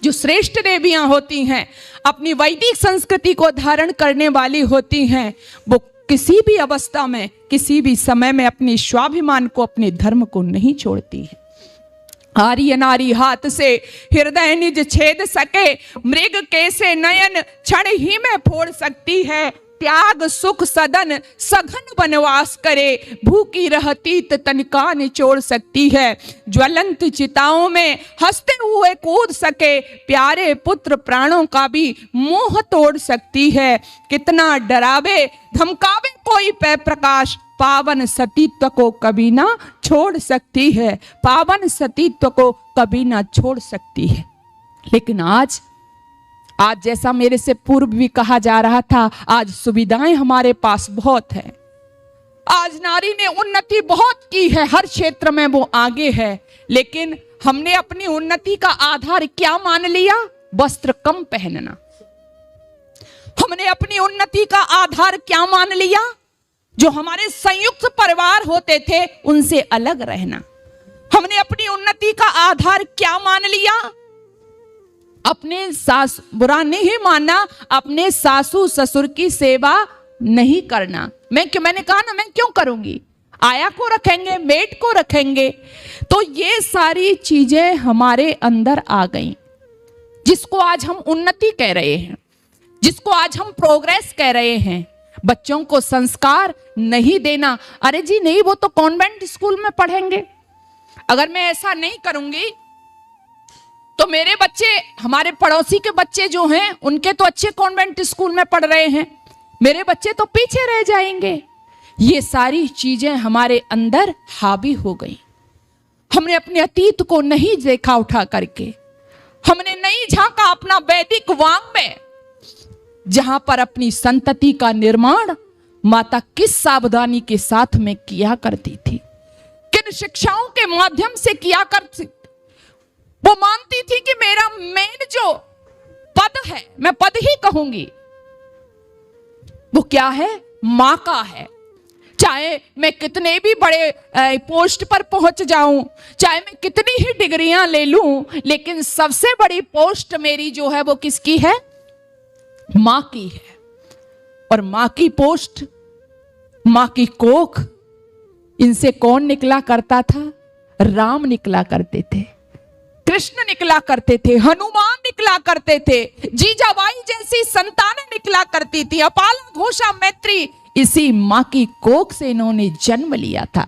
जो श्रेष्ठ देवियां होती हैं, अपनी वैदिक संस्कृति को धारण करने वाली होती हैं, वो किसी भी अवस्था में, किसी भी समय में अपने स्वाभिमान को, अपने धर्म को नहीं छोड़ती है। आर्य नारी हाथ से हृदय निज छेद सके, मृग कैसे नयन क्षण ही में फोड़ सकती है। त्याग सुख सदन सघन वनवास करे, भूखी रहती तनिका निचोड़ सकती है। ज्वलंत चिताओं में हंसते हुए कूद सके, प्यारे पुत्र प्राणों का भी मोह तोड़ सकती है। कितना डरावे धमकावे कोई पे प्रकाश, पावन सतीत्व को कभी ना छोड़ सकती है, पावन सतीत्व को कभी ना छोड़ सकती है। लेकिन आज जैसा मेरे से पूर्व भी कहा जा रहा था, आज सुविधाएं हमारे पास बहुत है। आज नारी ने उन्नति बहुत की है, हर क्षेत्र में वो आगे है। लेकिन हमने अपनी उन्नति का आधार क्या मान लिया? वस्त्र कम पहनना। हमने अपनी उन्नति का आधार क्या मान लिया? जो हमारे संयुक्त परिवार होते थे उनसे अलग रहना। हमने अपनी उन्नति का आधार क्या मान लिया? अपने सास बुरा नहीं मानना, अपने सासू ससुर की सेवा नहीं करना। मैंने कहा ना, मैं क्यों करूंगी? आया को रखेंगे, मेड को रखेंगे। तो ये सारी चीजें हमारे अंदर आ गई, जिसको आज हम उन्नति कह रहे हैं, जिसको आज हम प्रोग्रेस कह रहे हैं। बच्चों को संस्कार नहीं देना, अरे जी नहीं, वो तो कॉन्वेंट स्कूल में पढ़ेंगे। अगर मैं ऐसा नहीं करूंगी तो मेरे बच्चे, हमारे पड़ोसी के बच्चे जो हैं, उनके तो अच्छे कॉन्वेंट स्कूल में पढ़ रहे हैं, मेरे बच्चे तो पीछे रह जाएंगे। ये सारी चीजें हमारे अंदर हावी हो गई। हमने अपने अतीत को नहीं देखा उठा करके, हमने नहीं झांका अपना वैदिक वाङ्मय, जहां पर अपनी संतति का निर्माण माता किस सावधानी के साथ में किया करती थी, किन शिक्षाओं के माध्यम से किया करती। वो मानती थी कि मेरा मेन जो पद है, मैं पद ही कहूंगी, वो क्या है? मां का है। चाहे मैं कितने भी बड़े पोस्ट पर पहुंच जाऊं, चाहे मैं कितनी ही डिग्रियां ले लूं, लेकिन सबसे बड़ी पोस्ट मेरी जो है वो किसकी है? मां की है। और मां की पोस्ट, मां की कोख, इनसे कौन निकला करता था? राम निकला करते थे, कृष्ण निकला करते थे, हनुमान निकला करते थे, जीजाबाई जैसी संतानें निकला करती थी, अपाला घोषा मैत्री, इसी मां की कोख से इन्होंने जन्म लिया था।